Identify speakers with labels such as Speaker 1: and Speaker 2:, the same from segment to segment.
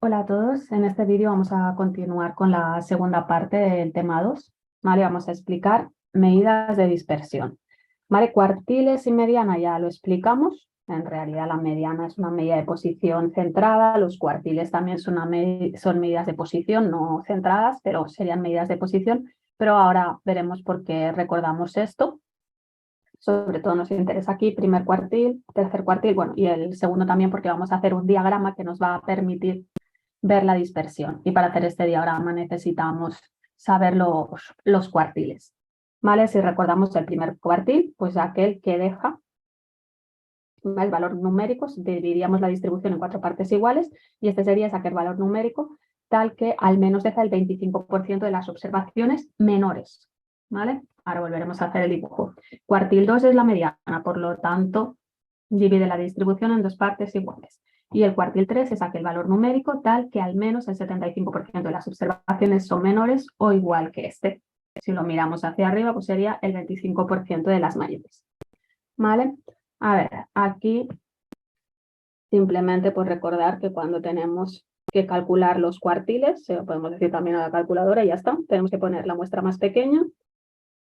Speaker 1: Hola a todos, en este vídeo vamos a continuar con la segunda parte del tema 2, ¿vale? Vamos a explicar medidas de dispersión, ¿vale? Cuartiles y mediana ya lo explicamos, en realidad la mediana es una medida de posición centrada, los cuartiles también son medidas de posición no centradas, pero serían medidas de posición, pero ahora veremos por qué recordamos esto. Sobre todo nos interesa aquí primer cuartil, tercer cuartil, bueno, y el segundo también porque vamos a hacer un diagrama que nos va a permitir ver la dispersión. Y para hacer este diagrama necesitamos saber los cuartiles. ¿Vale? Si recordamos el primer cuartil, pues aquel que deja el valor numérico, dividiríamos la distribución en 4 partes iguales, y este sería aquel valor numérico tal que al menos deja el 25% de las observaciones menores. ¿Vale? Ahora volveremos a hacer el dibujo. Cuartil 2 es la mediana, por lo tanto, divide la distribución en 2 partes iguales. Y el cuartil 3 es aquel valor numérico tal que al menos el 75% de las observaciones son menores o igual que este. Si lo miramos hacia arriba, pues sería el 25% de las mayores. ¿Vale? A ver, aquí simplemente pues recordar que cuando tenemos que calcular los cuartiles, se lo podemos decir también a la calculadora y ya está. Tenemos que poner la muestra más pequeña,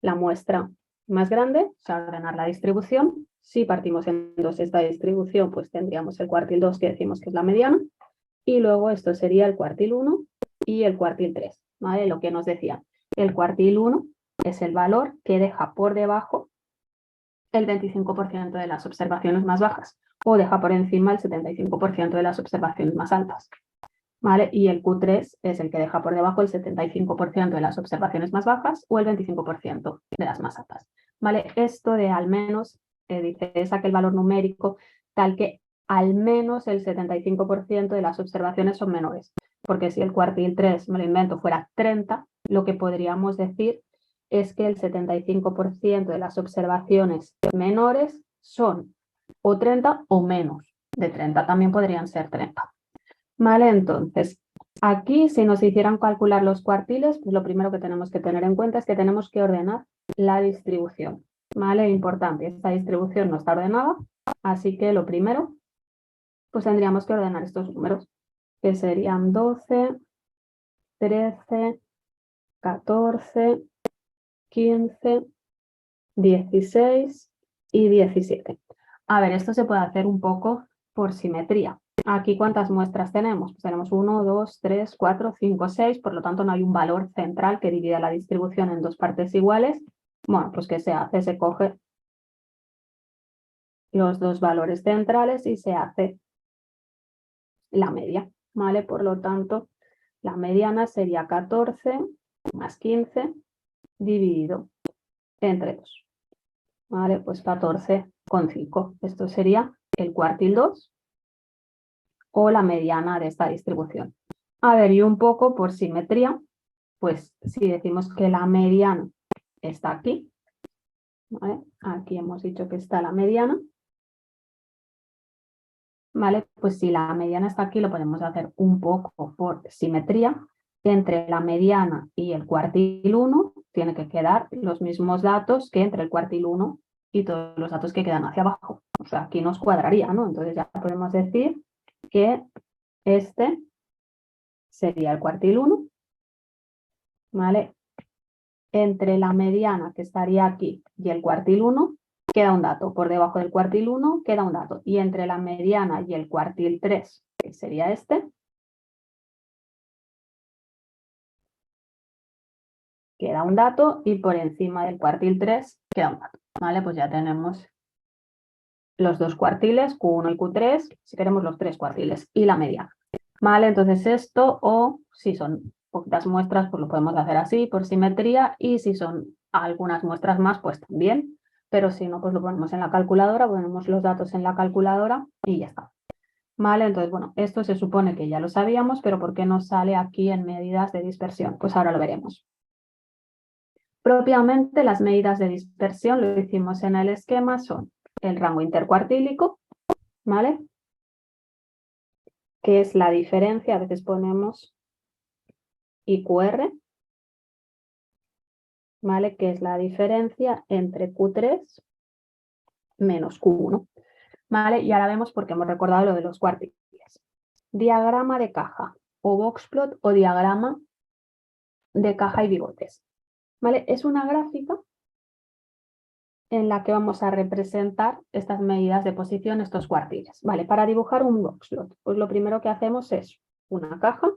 Speaker 1: la muestra más grande, o sea, ordenar la distribución. Si partimos en dos esta distribución, pues tendríamos el cuartil 2 que decimos que es la mediana, y luego esto sería el cuartil 1 y el cuartil 3, ¿vale? Lo que nos decía, el cuartil 1 es el valor que deja por debajo el 25% de las observaciones más bajas o deja por encima el 75% de las observaciones más altas. ¿Vale? Y el Q3 es el que deja por debajo el 75% de las observaciones más bajas o el 25% de las más altas. ¿Vale? Esto de al menos, dice, es aquel valor numérico tal que al menos el 75% de las observaciones son menores. Porque si el cuartil 3, me lo invento, fuera 30, lo que podríamos decir es que el 75% de las observaciones menores son o 30 o menos de 30. También podrían ser 30. Vale, entonces, aquí si nos hicieran calcular los cuartiles, pues lo primero que tenemos que tener en cuenta es que tenemos que ordenar la distribución. Vale, importante, esta distribución no está ordenada, así que lo primero, pues tendríamos que ordenar estos números, que serían 12, 13, 14, 15, 16 y 17. A ver, esto se puede hacer un poco por simetría. Aquí, ¿cuántas muestras tenemos? Pues tenemos 1, 2, 3, 4, 5, 6, por lo tanto no hay un valor central que divida la distribución en 2 partes iguales. Bueno, pues ¿qué se hace? Se coge los 2 valores centrales y se hace la media, ¿vale? Por lo tanto, la mediana sería 14 más 15 dividido entre 2. ¿Vale? Pues 14,5. Esto sería el cuartil 2 o la mediana de esta distribución. A ver, y un poco por simetría, pues si decimos que la mediana está aquí, ¿vale? Aquí hemos dicho que está la mediana, ¿vale? Pues si la mediana está aquí, lo podemos hacer un poco por simetría. Entre la mediana y el cuartil 1 tiene que quedar los mismos datos que entre el cuartil 1 y todos los datos que quedan hacia abajo. O sea, aquí nos cuadraría, ¿no? Entonces ya podemos decir que este sería el cuartil 1, ¿vale? Entre la mediana que estaría aquí y el cuartil 1 queda un dato. Por debajo del cuartil 1 queda un dato. Y entre la mediana y el cuartil 3, que sería este, queda un dato. Y por encima del cuartil 3 queda un dato. ¿Vale? Pues ya tenemos los 2 cuartiles, Q1 y Q3, si queremos los 3 cuartiles y la mediana. ¿Vale? Entonces esto, o si son poquitas muestras, pues lo podemos hacer así, por simetría, y si son algunas muestras más, pues también, pero si no, pues lo ponemos en la calculadora, ponemos los datos en la calculadora y ya está. ¿Vale? Entonces, bueno, esto se supone que ya lo sabíamos, pero ¿por qué no sale aquí en medidas de dispersión? Pues ahora lo veremos. Propiamente las medidas de dispersión, lo hicimos en el esquema, son el rango intercuartílico, ¿vale? Que es la diferencia, a veces ponemos IQR, ¿vale? Que es la diferencia entre Q3 menos Q1, ¿vale? Y ahora vemos por qué hemos recordado lo de los cuartiles, diagrama de caja o boxplot o diagrama de caja y bigotes. ¿Vale? Es una gráfica en la que vamos a representar estas medidas de posición, estos cuartiles. Vale, para dibujar un boxplot, pues lo primero que hacemos es una caja.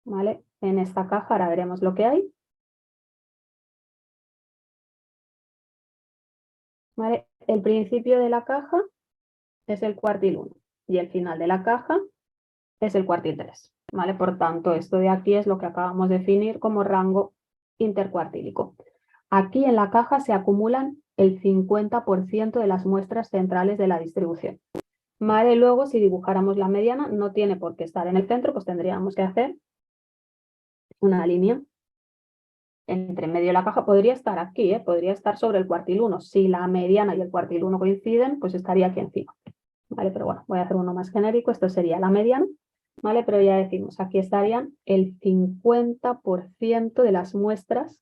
Speaker 1: ¿Vale? En esta caja ahora veremos lo que hay. ¿Vale? El principio de la caja es el cuartil 1 y el final de la caja es el cuartil 3. ¿Vale? Por tanto, esto de aquí es lo que acabamos de definir como rango intercuartílico. Aquí en la caja se acumulan el 50% de las muestras centrales de la distribución. ¿Vale? Luego, si dibujáramos la mediana, no tiene por qué estar en el centro, pues tendríamos que hacer una línea entre medio de la caja. Podría estar aquí, podría estar sobre el cuartil 1. Si la mediana y el cuartil 1 coinciden, pues estaría aquí encima. ¿Vale? Pero bueno, voy a hacer uno más genérico. Esto sería la mediana. ¿Vale? Pero ya decimos, aquí estarían el 50% de las muestras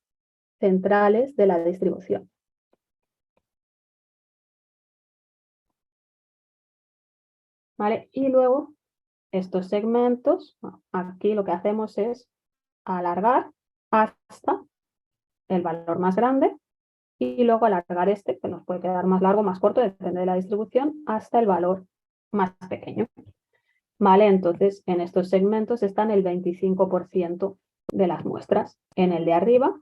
Speaker 1: centrales de la distribución. ¿Vale? Y luego, estos segmentos, aquí lo que hacemos es alargar hasta el valor más grande y luego alargar este, que nos puede quedar más largo, más corto, depende de la distribución, hasta el valor más pequeño. ¿Vale? Entonces, en estos segmentos están el 25% de las muestras. En el de arriba,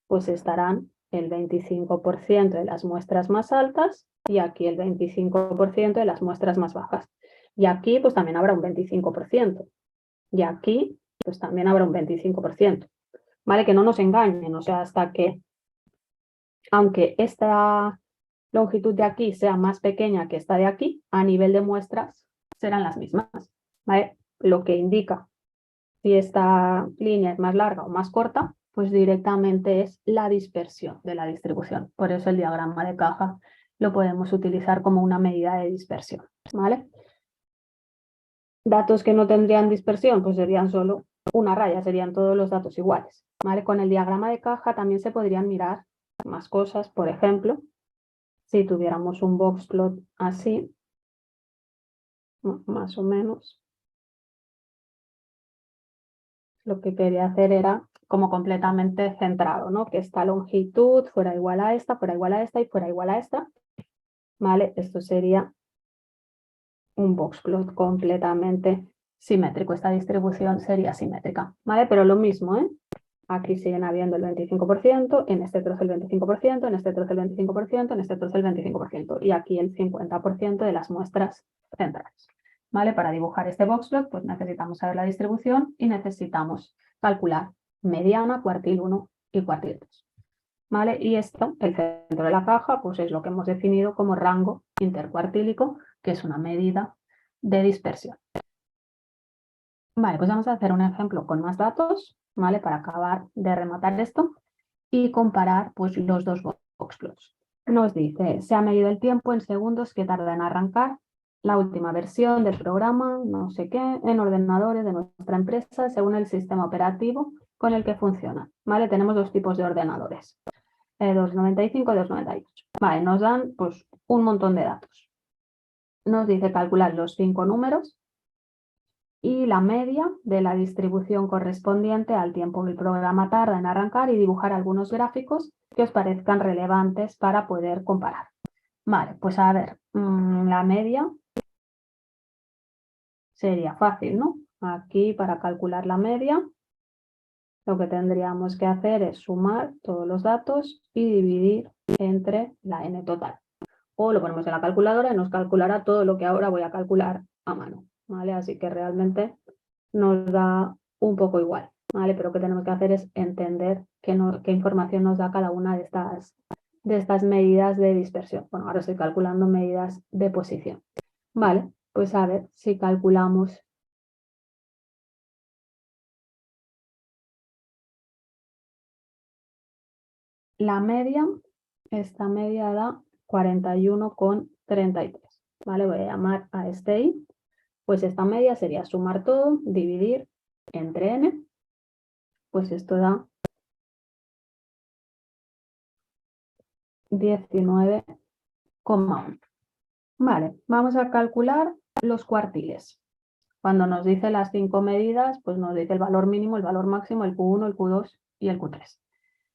Speaker 1: pues estarán el 25% de las muestras más altas y aquí el 25% de las muestras más bajas. Y aquí, pues también habrá un 25%. Y aquí, pues también habrá un 25%. ¿Vale? Que no nos engañen, o sea, hasta que, aunque esta longitud de aquí sea más pequeña que esta de aquí, a nivel de muestras serán las mismas. ¿Vale? Lo que indica si esta línea es más larga o más corta, pues directamente es la dispersión de la distribución. Por eso el diagrama de caja lo podemos utilizar como una medida de dispersión. ¿Vale? Datos que no tendrían dispersión, pues serían solo una raya, serían todos los datos iguales. ¿Vale? Con el diagrama de caja también se podrían mirar más cosas. Por ejemplo, si tuviéramos un boxplot así, más o menos, lo que quería hacer era como completamente centrado, ¿no? Que esta longitud fuera igual a esta, fuera igual a esta y fuera igual a esta. ¿Vale? Esto sería un boxplot completamente simétrico. Esta distribución sería simétrica, ¿vale? Pero lo mismo, ¿eh? Aquí siguen habiendo el 25%, en este trozo el 25%, en este trozo el 25%, en este trozo el 25%. Y aquí el 50% de las muestras centrales. ¿Vale? Para dibujar este boxplot, pues necesitamos saber la distribución y necesitamos calcular mediana, cuartil 1 y cuartil 2. ¿Vale? Y esto, el centro de la caja, pues es lo que hemos definido como rango intercuartílico, que es una medida de dispersión. Vale, pues vamos a hacer un ejemplo con más datos, ¿vale? Para acabar de rematar esto y comparar pues los dos boxplots. Nos dice, se ha medido el tiempo en segundos que tarda en arrancar la última versión del programa, no sé qué, en ordenadores de nuestra empresa según el sistema operativo con el que funciona. ¿Vale? Tenemos dos tipos de ordenadores, 295 y 298. Vale, nos dan pues un montón de datos. Nos dice calcular los 5 números y la media de la distribución correspondiente al tiempo que el programa tarda en arrancar y dibujar algunos gráficos que os parezcan relevantes para poder comparar. Vale, pues a ver, la media sería fácil, ¿no? Aquí para calcular la media lo que tendríamos que hacer es sumar todos los datos y dividir entre la n total. O lo ponemos en la calculadora y nos calculará todo lo que ahora voy a calcular a mano, ¿vale? Así que realmente nos da un poco igual, ¿vale? Pero lo que tenemos que hacer es entender qué información nos da cada una de estas medidas de dispersión. Bueno, ahora estoy calculando medidas de posición. Vale, pues a ver si calculamos la media. Esta media da 41,33. ¿Vale? Voy a llamar a este i. Pues esta media sería sumar todo, dividir entre n. Pues esto da 19,1. Vale, vamos a calcular los cuartiles. Cuando nos dice las 5 medidas, pues nos dice el valor mínimo, el valor máximo, el Q1, el Q2 y el Q3.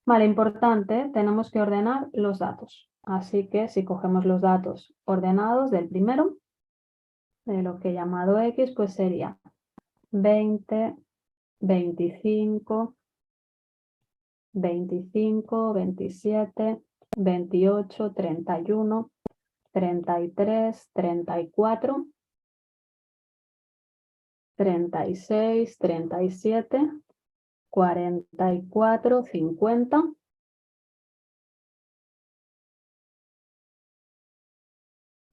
Speaker 1: Vale, importante, tenemos que ordenar los datos. Así que si cogemos los datos ordenados del primero, de lo que he llamado X, pues sería 20, 25, 25, 27, 28, 31, 33, 34, 36, 37, 44, 50,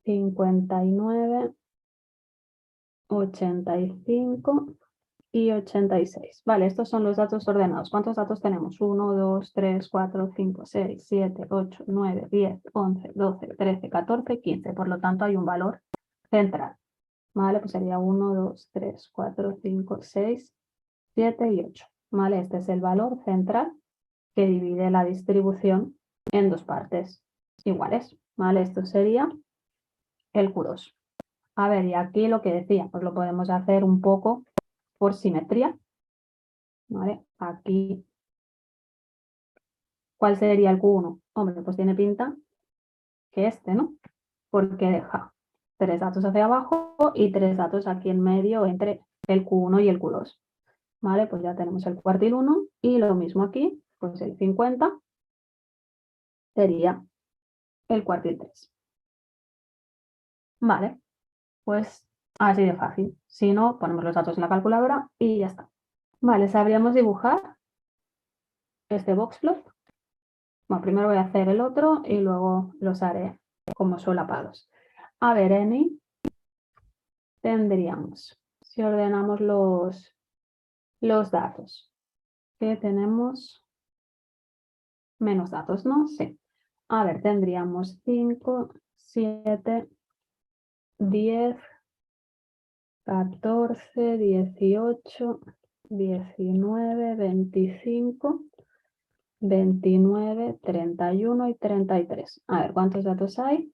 Speaker 1: 59, 85 y 86. Vale, estos son los datos ordenados. ¿Cuántos datos tenemos? 1, 2, 3, 4, 5, 6, 7, 8, 9, 10, 11, 12, 13, 14, 15. Por lo tanto, hay un valor central. Vale, pues sería 1, 2, 3, 4, 5, 6, 7 y 8. Vale, este es el valor central que divide la distribución en dos partes iguales. Vale, esto sería el Q2. A ver, y aquí lo que decía, pues lo podemos hacer un poco por simetría. ¿Vale? Aquí, ¿cuál sería el Q1? Hombre, pues tiene pinta que este, ¿no? Porque deja 3 datos hacia abajo y 3 datos aquí en medio entre el Q1 y el Q2. ¿Vale? Pues ya tenemos el cuartil 1 y lo mismo aquí, pues el 50 sería el cuartil 3. Vale, pues así de fácil. Si no, ponemos los datos en la calculadora y ya está. Vale, sabríamos dibujar este boxplot. Bueno, primero voy a hacer el otro y luego los haré como solapados. A ver, en I tendríamos, si ordenamos los datos, que tenemos menos datos, ¿no? Sí. A ver, tendríamos 5, 7, 10, 14, 18, 19, 25, 29, 31 y 33. A ver, ¿cuántos datos hay?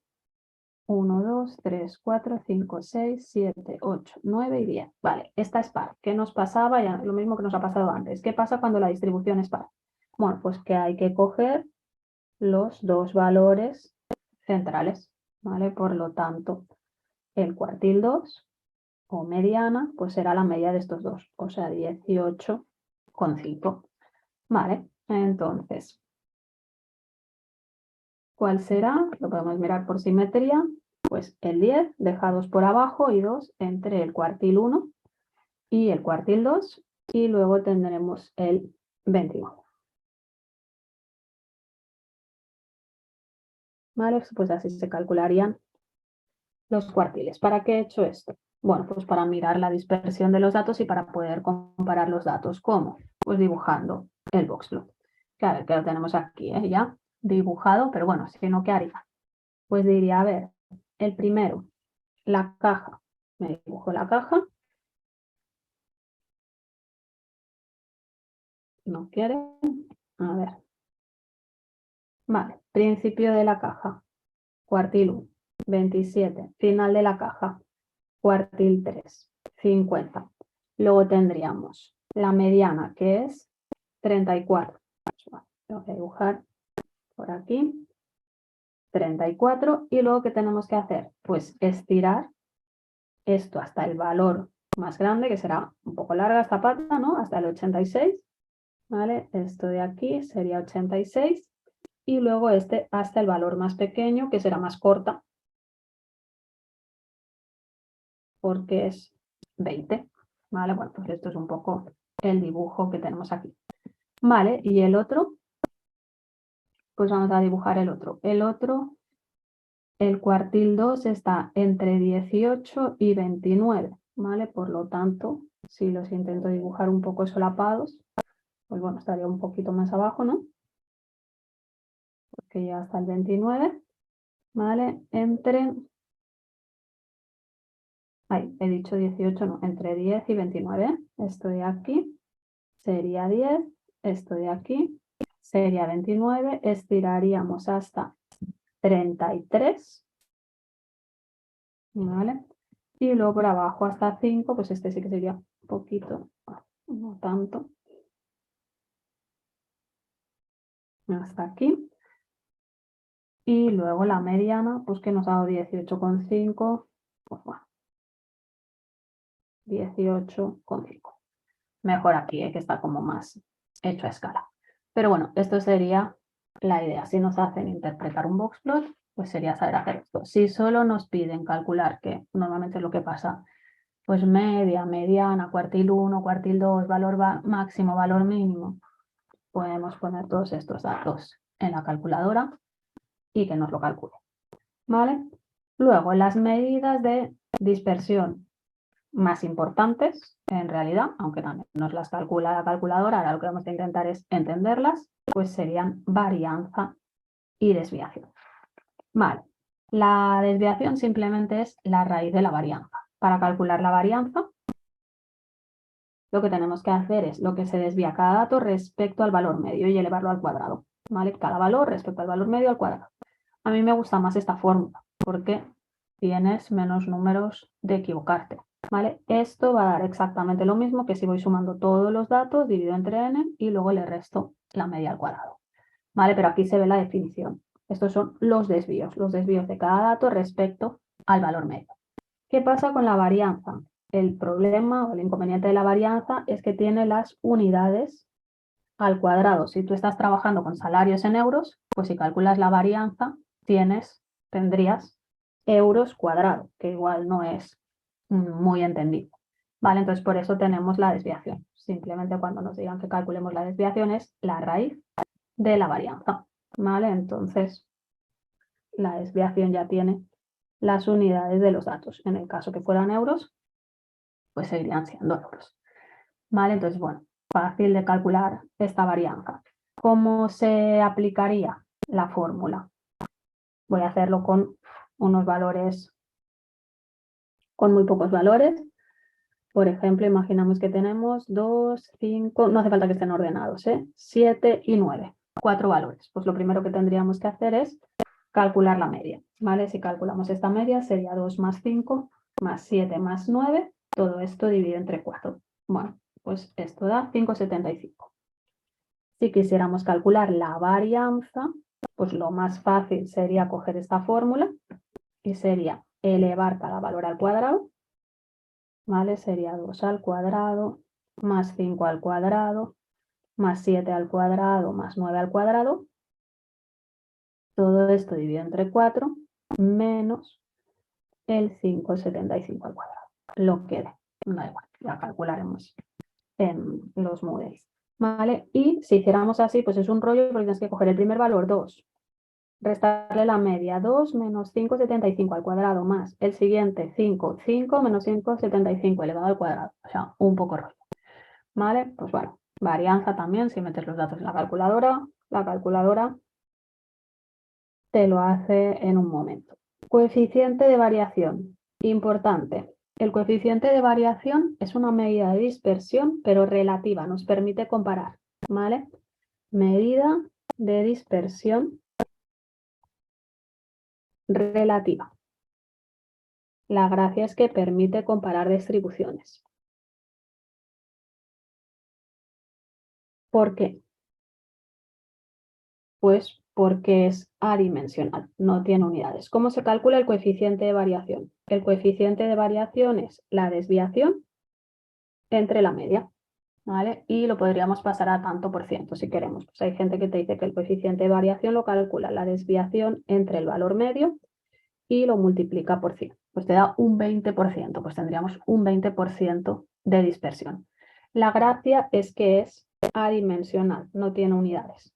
Speaker 1: 1, 2, 3, 4, 5, 6, 7, 8, 9 y 10. Vale, esta es par. ¿Qué nos pasaba? Ya, lo mismo que nos ha pasado antes. ¿Qué pasa cuando la distribución es par? Bueno, pues que hay que coger los dos valores centrales, ¿vale? Por lo tanto, el cuartil 2 o mediana, pues será la media de estos dos, o sea, 18,5. Vale, entonces, ¿cuál será? Lo podemos mirar por simetría. Pues el 10 deja 2 por abajo y 2 entre el cuartil 1 y el cuartil 2 y luego tendremos el 29. ¿Vale? Pues así se calcularían los cuartiles. ¿Para qué he hecho esto? Bueno, pues para mirar la dispersión de los datos y para poder comparar los datos. ¿Cómo? Pues dibujando el boxplot. Claro, que lo tenemos aquí, ya dibujado, pero bueno, si no, ¿qué haría? Pues diría, a ver, el primero, la caja. Me dibujo la caja. No quiere. A ver. Vale, principio de la caja. Cuartil 1, 27. Final de la caja. Cuartil 3, 50. Luego tendríamos la mediana, que es 34. Tengo que dibujar por aquí. 34. Y luego, ¿qué tenemos que hacer? Pues estirar esto hasta el valor más grande, que será un poco larga esta pata, ¿no? Hasta el 86. ¿Vale? Esto de aquí sería 86. Y luego este hasta el valor más pequeño, que será más corta, porque es 20. ¿Vale? Bueno, pues esto es un poco el dibujo que tenemos aquí. Vale, y el otro, pues vamos a dibujar el otro. El otro, el cuartil 2 está entre 18 y 29, ¿vale? Por lo tanto, si los intento dibujar un poco solapados, pues bueno, estaría un poquito más abajo, ¿no? Porque ya hasta el 29, ¿vale? Entre... Ay, he dicho 18, no, entre 10 y 29. Esto de aquí sería 10, esto de aquí sería 29, estiraríamos hasta 33, ¿vale? Y luego por abajo hasta 5, pues este sí que sería un poquito, no tanto. Hasta aquí. Y luego la mediana, pues que nos ha dado 18,5, pues bueno, 18,5. Mejor aquí, que está como más hecho a escala. Pero bueno, esto sería la idea. Si nos hacen interpretar un boxplot, pues sería saber hacer esto. Si solo nos piden calcular, que normalmente es lo que pasa, pues media, mediana, cuartil 1, cuartil 2, valor máximo, valor mínimo, podemos poner todos estos datos en la calculadora y que nos lo calcule. ¿Vale? Luego, las medidas de dispersión más importantes, en realidad, aunque también nos las calcula la calculadora, ahora lo que vamos a intentar es entenderlas, pues serían varianza y desviación. Vale, la desviación simplemente es la raíz de la varianza. Para calcular la varianza, lo que tenemos que hacer es lo que se desvía cada dato respecto al valor medio y elevarlo al cuadrado. ¿Vale? Cada valor respecto al valor medio al cuadrado. A mí me gusta más esta fórmula porque tienes menos números de equivocarte. ¿Vale? Esto va a dar exactamente lo mismo que si voy sumando todos los datos, divido entre n y luego le resto la media al cuadrado. ¿Vale? Pero aquí se ve la definición. Estos son los desvíos de cada dato respecto al valor medio. ¿Qué pasa con la varianza? El problema o el inconveniente de la varianza es que tiene las unidades al cuadrado. Si tú estás trabajando con salarios en euros, pues si calculas la varianza, tendrías euros cuadrado, que igual no es muy entendido. ¿Vale? Entonces, por eso tenemos la desviación. Simplemente cuando nos digan que calculemos la desviación es la raíz de la varianza. ¿Vale? Entonces, la desviación ya tiene las unidades de los datos. En el caso que fueran euros, pues seguirían siendo euros. ¿Vale? Entonces, bueno, fácil de calcular esta varianza. ¿Cómo se aplicaría la fórmula? Voy a hacerlo con unos valores, con muy pocos valores. Por ejemplo, imaginamos que tenemos 2, 5, no hace falta que estén ordenados, 7 y 9, 4 valores. Pues lo primero que tendríamos que hacer es calcular la media, ¿vale? Si calculamos esta media sería 2 más 5 más 7 más 9, todo esto dividido entre 4. Bueno, pues esto da 5,75. Si quisiéramos calcular la varianza, pues lo más fácil sería coger esta fórmula y sería elevar cada valor al cuadrado, ¿vale? Sería 2 al cuadrado más 5 al cuadrado más 7 al cuadrado más 9 al cuadrado. Todo esto dividido entre 4 menos el 5,75 al cuadrado. Lo que dé, da igual, ya calcularemos en los Moodles. ¿Vale? Y si hiciéramos así, pues es un rollo porque tienes que coger el primer valor, 2, restarle la media, 2 menos 5,75 al cuadrado más el siguiente, 5, 5 menos 5,75 elevado al cuadrado. O sea, un poco rollo. ¿Vale? Pues bueno, varianza también, si metes los datos en la calculadora te lo hace en un momento. Coeficiente de variación, importante. El coeficiente de variación es una medida de dispersión, pero relativa, nos permite comparar, ¿vale? Medida de dispersión relativa. La gracia es que permite comparar distribuciones. ¿Por qué? Pues porque es adimensional, no tiene unidades. ¿Cómo se calcula el coeficiente de variación? El coeficiente de variación es la desviación entre la media, ¿vale? Y lo podríamos pasar a tanto por ciento si queremos. Pues hay gente que te dice que el coeficiente de variación lo calcula la desviación entre el valor medio y lo multiplica por 100. Pues te da un 20%, pues tendríamos un 20% de dispersión. La gracia es que es adimensional, no tiene unidades.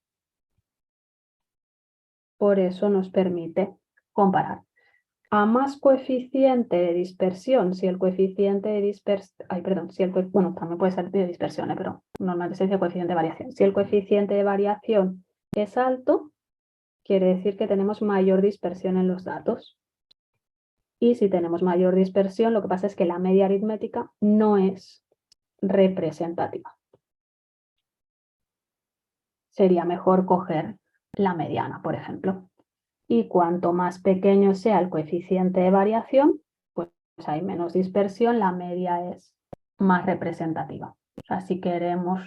Speaker 1: Por eso nos permite comparar. A más coeficiente de dispersión, si el coeficiente de dispersión, bueno, también puede ser de dispersión, pero normalmente se dice coeficiente de variación. Si el coeficiente de variación es alto, quiere decir que tenemos mayor dispersión en los datos. Y si tenemos mayor dispersión, lo que pasa es que la media aritmética no es representativa. Sería mejor coger la mediana, por ejemplo. Y cuanto más pequeño sea el coeficiente de variación, pues hay menos dispersión, la media es más representativa. O sea, si queremos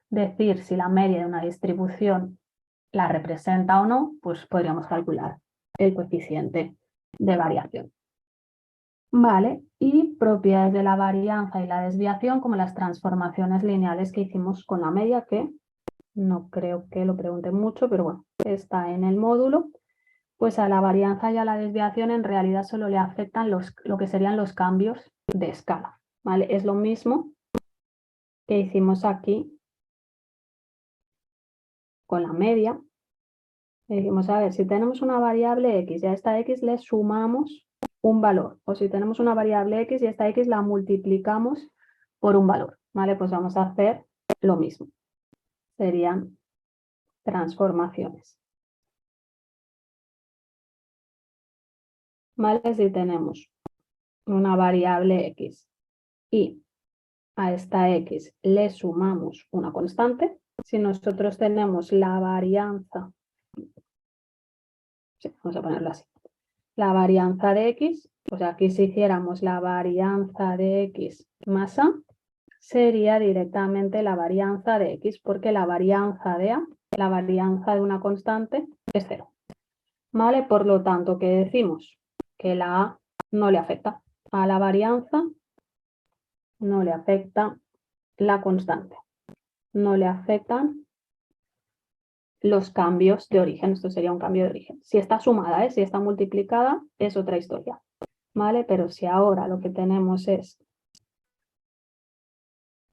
Speaker 1: decir si la media de una distribución la representa o no, pues podríamos calcular el coeficiente de variación. Vale, y propiedades de la varianza y la desviación, como las transformaciones lineales que hicimos con la media, que no creo que lo pregunten mucho, pero bueno, está en el módulo. Pues a la varianza y a la desviación en realidad solo le afectan lo que serían los cambios de escala, ¿vale? Es lo mismo que hicimos aquí con la media. Decimos, a ver, si tenemos una variable x y a esta x le sumamos un valor, o si tenemos una variable x y esta x la multiplicamos por un valor, ¿vale? Pues vamos a hacer lo mismo. Serían transformaciones. ¿Vale? Si tenemos una variable x y a esta x le sumamos una constante, si nosotros tenemos la varianza, sí, vamos a ponerlo así, la varianza de x, pues aquí si hiciéramos la varianza de x más a, sería directamente la varianza de x, porque la varianza de a, la varianza de una constante, es 0. ¿Vale? Por lo tanto, ¿qué decimos? Que la a no le afecta a la varianza, no le afecta la constante, no le afectan los cambios de origen. Esto sería un cambio de origen. Si está sumada, si está multiplicada, es otra historia, ¿vale? Pero si ahora lo que tenemos es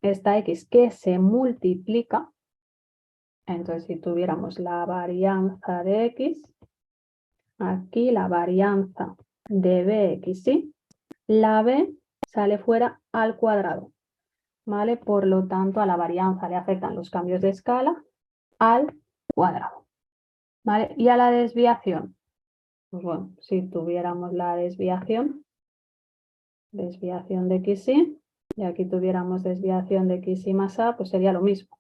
Speaker 1: esta x que se multiplica, entonces si tuviéramos la varianza de x, aquí la varianza de bx, ¿sí? La b sale fuera al cuadrado, ¿vale? Por lo tanto, a la varianza le afectan los cambios de escala al cuadrado, ¿vale? Y a la desviación, pues bueno, si tuviéramos la desviación de x, y aquí tuviéramos desviación de x más a, pues sería lo mismo.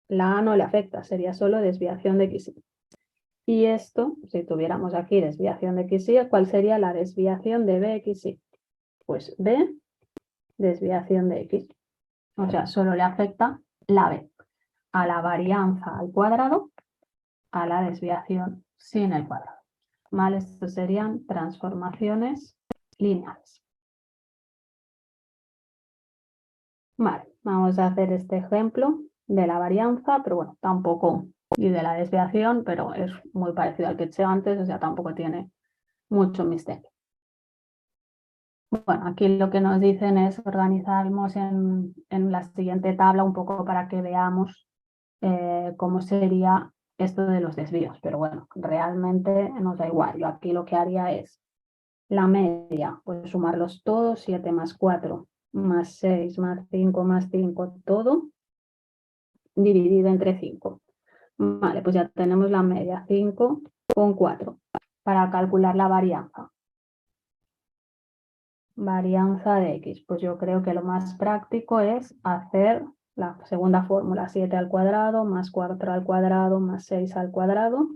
Speaker 1: La a no le afecta, sería solo desviación de x. Y esto, si tuviéramos aquí desviación de x, ¿cuál sería la desviación de bx? Pues b, desviación de x. O sea, solo le afecta la b. A la varianza al cuadrado, a la desviación sin el cuadrado. ¿Vale? Estos serían transformaciones lineales. Vale, vamos a hacer este ejemplo de la varianza, pero bueno, tampoco, y de la desviación, pero es muy parecido al que he hecho antes, o sea, tampoco tiene mucho misterio. Bueno, aquí lo que nos dicen es organizarnos en la siguiente tabla un poco para que veamos cómo sería esto de los desvíos, pero bueno, realmente nos da igual. Yo aquí lo que haría es la media, pues sumarlos todos, 7 más 4 más 6 más 5 más 5, todo dividido entre 5. Vale, pues ya tenemos la media, 5 con 4, para calcular la varianza. Varianza de x, pues yo creo que lo más práctico es hacer la segunda fórmula, 7 al cuadrado más 4 al cuadrado más 6 al cuadrado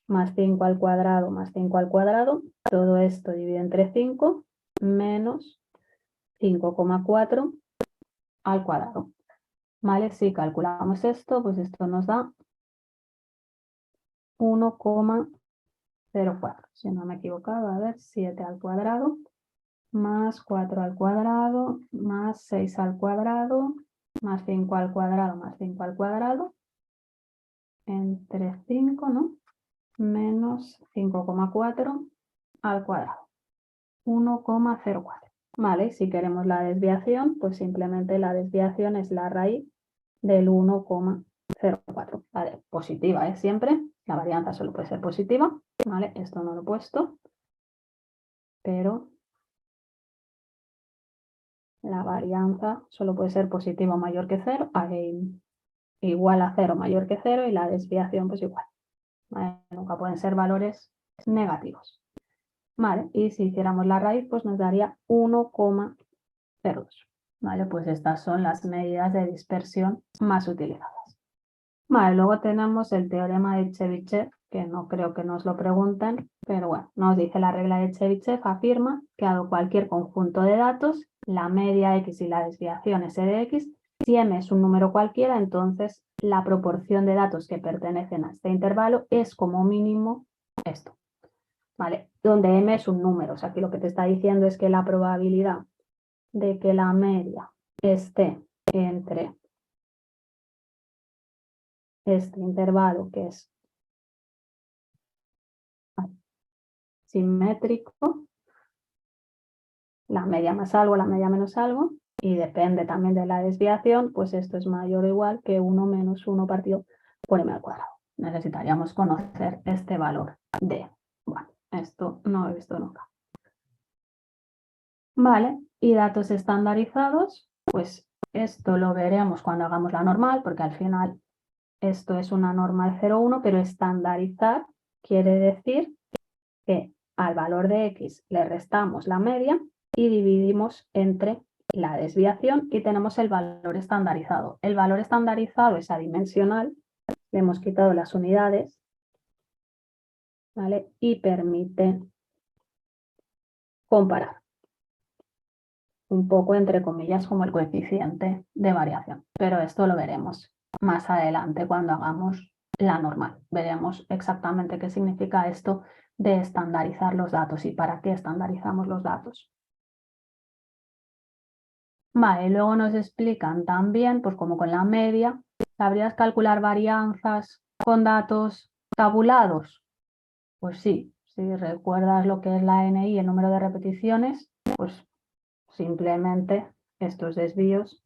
Speaker 1: más 5 al cuadrado más 5 al cuadrado, todo esto dividido entre 5 menos 5,4 al cuadrado. ¿Vale? Si calculamos esto, pues esto nos da 1,04. Si no me he equivocado, a ver, 7 al cuadrado más 4 al cuadrado más 6 al cuadrado más 5 al cuadrado más 5 al cuadrado entre 5, ¿no? Menos 5,4 al cuadrado. 1,04. Vale, si queremos la desviación, pues simplemente la desviación es la raíz del 1,04. Vale, positiva, ¿eh? Siempre. La varianza solo puede ser positiva. Vale, esto no lo he puesto. Pero la varianza solo puede ser positiva o mayor que 0, igual a 0 mayor que 0 y la desviación pues igual. ¿Vale? Nunca pueden ser valores negativos. Vale, y si hiciéramos la raíz pues nos daría 1,02. Vale, pues estas son las medidas de dispersión más utilizadas. Vale, luego tenemos el teorema de Chebyshev, que no creo que nos lo pregunten, pero bueno, nos dice la regla de Chebyshev, afirma que dado cualquier conjunto de datos, la media X y la desviación S de X, si M es un número cualquiera, entonces la proporción de datos que pertenecen a este intervalo es como mínimo esto, ¿vale? Donde M es un número, o sea, que lo que te está diciendo es que la probabilidad de que la media esté entre este intervalo que es simétrico, la media más algo, la media menos algo, y depende también de la desviación, pues esto es mayor o igual que 1 menos 1 partido por m al cuadrado. Necesitaríamos conocer este valor de, bueno, esto no lo he visto nunca. Vale, y datos estandarizados, pues esto lo veremos cuando hagamos la normal, porque al final esto es una normal 0,1, pero estandarizar quiere decir que al valor de X le restamos la media y dividimos entre la desviación y tenemos el valor estandarizado. El valor estandarizado es adimensional, le hemos quitado las unidades, ¿vale? Y permite comparar un poco, entre comillas, como el coeficiente de variación. Pero esto lo veremos más adelante cuando hagamos la normal. Veremos exactamente qué significa esto de estandarizar los datos y para qué estandarizamos los datos. Vale, luego nos explican también, pues como con la media, ¿sabrías calcular varianzas con datos tabulados? Pues sí, si recuerdas lo que es la NI, el número de repeticiones, pues simplemente estos desvíos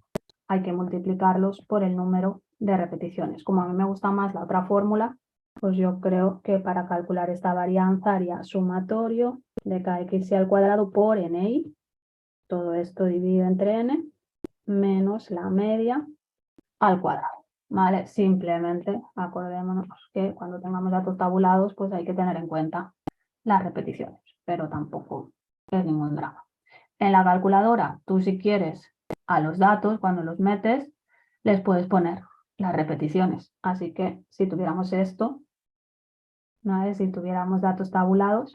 Speaker 1: hay que multiplicarlos por el número de repeticiones. Como a mí me gusta más la otra fórmula, pues yo creo que para calcular esta varianza haría sumatorio de kx al cuadrado por NI, todo esto dividido entre n, menos la media al cuadrado, ¿vale? Simplemente acordémonos que cuando tengamos datos tabulados, pues hay que tener en cuenta las repeticiones, pero tampoco es ningún drama. En la calculadora, tú si quieres a los datos, cuando los metes, les puedes poner las repeticiones. Así que si tuviéramos esto, ¿vale? Si tuviéramos datos tabulados,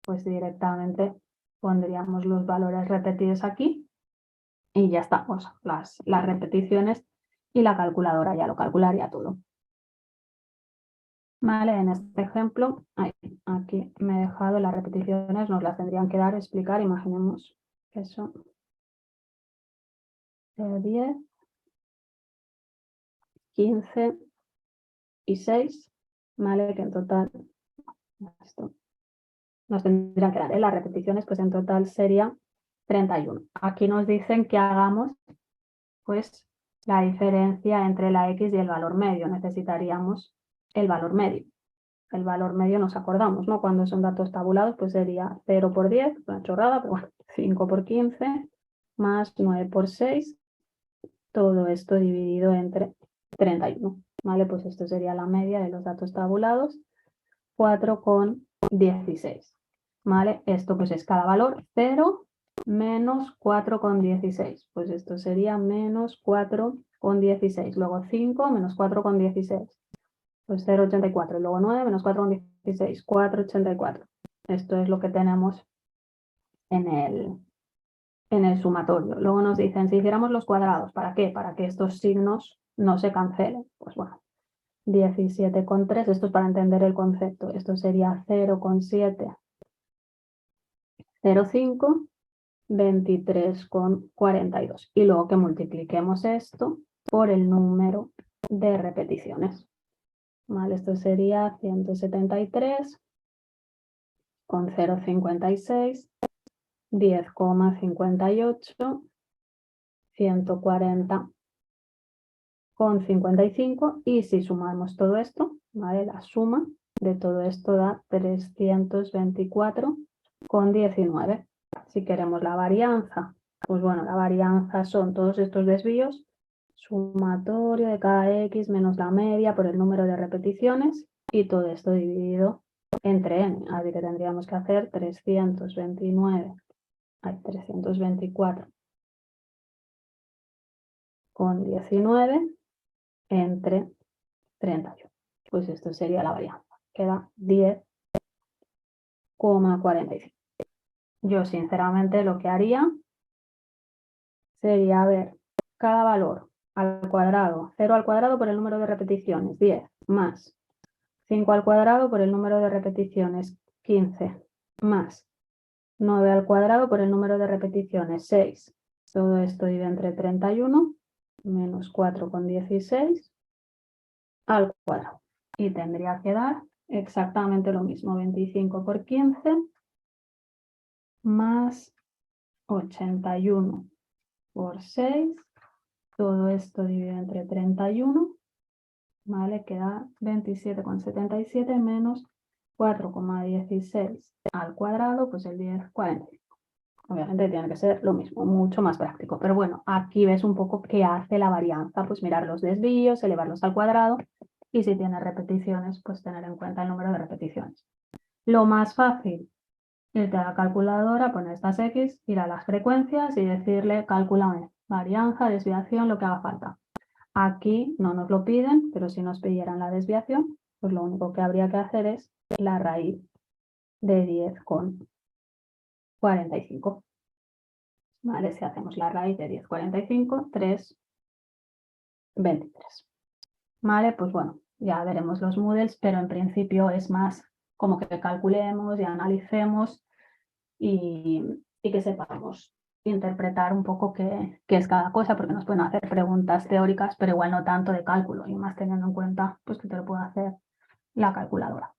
Speaker 1: pues directamente pondríamos los valores repetidos aquí y ya está, pues las repeticiones y la calculadora ya lo calcularía todo. Vale, en este ejemplo, aquí me he dejado las repeticiones, nos las tendrían que dar, explicar, imaginemos que son 10, 15 y 6, ¿vale? Que en total, esto nos tendrían que dar, las repeticiones, pues en total sería 31. Aquí nos dicen que hagamos, pues, la diferencia entre la X y el valor medio. Necesitaríamos el valor medio. El valor medio nos acordamos, ¿no? Cuando son datos tabulados, pues sería 0 por 10, una chorrada, pero bueno, 5 por 15, más 9 por 6, todo esto dividido entre 31, ¿vale? Pues esto sería la media de los datos tabulados, 4,16, ¿vale? Esto pues es cada valor, 0 menos 4,16, pues esto sería menos 4,16, luego 5 menos 4,16. Pues 0,84, luego 9 menos 4,16, 4,84. Esto es lo que tenemos en el sumatorio. Luego nos dicen, si hiciéramos los cuadrados, ¿para qué? Para que estos signos no se cancelen. Pues bueno, 17,3, esto es para entender el concepto. Esto sería 0,705, 23,42. Y luego que multipliquemos esto por el número de repeticiones. ¿Vale? Esto sería 173 con 0,56, 10,58, 140 con 55 y si sumamos todo esto, ¿vale? La suma de todo esto da 324,19. Si queremos la varianza, pues bueno, la varianza son todos estos desvíos, sumatorio de cada X menos la media por el número de repeticiones y todo esto dividido entre n, así que tendríamos que hacer 324,19 entre 31. Pues esto sería la varianza. Queda 10 10,45. Yo sinceramente lo que haría sería ver cada valor al cuadrado, 0 al cuadrado por el número de repeticiones, 10, más 5 al cuadrado por el número de repeticiones, 15, más 9 al cuadrado por el número de repeticiones, 6. Todo esto divide entre 31, menos 4,16 al cuadrado. Y tendría que dar exactamente lo mismo, 25 por 15 más 81 por 6. Todo esto dividido entre 31, ¿vale? Queda 27,77 menos 4,16 al cuadrado, pues el 10,45. Obviamente tiene que ser lo mismo, mucho más práctico. Pero bueno, aquí ves un poco qué hace la varianza, pues mirar los desvíos, elevarlos al cuadrado y si tiene repeticiones, pues tener en cuenta el número de repeticiones. Lo más fácil, irte a la calculadora, poner estas X, ir a las frecuencias y decirle, cálculame varianza, desviación, lo que haga falta. Aquí no nos lo piden, pero si nos pidieran la desviación, pues lo único que habría que hacer es la raíz de 10,45. ¿Vale? Si hacemos la raíz de 10,45, 3,23. ¿Vale? Pues bueno, ya veremos los Moodles, pero en principio es más como que calculemos y analicemos y que sepamos interpretar un poco qué es cada cosa, porque nos pueden hacer preguntas teóricas, pero igual no tanto de cálculo, y más teniendo en cuenta pues, que te lo puede hacer la calculadora.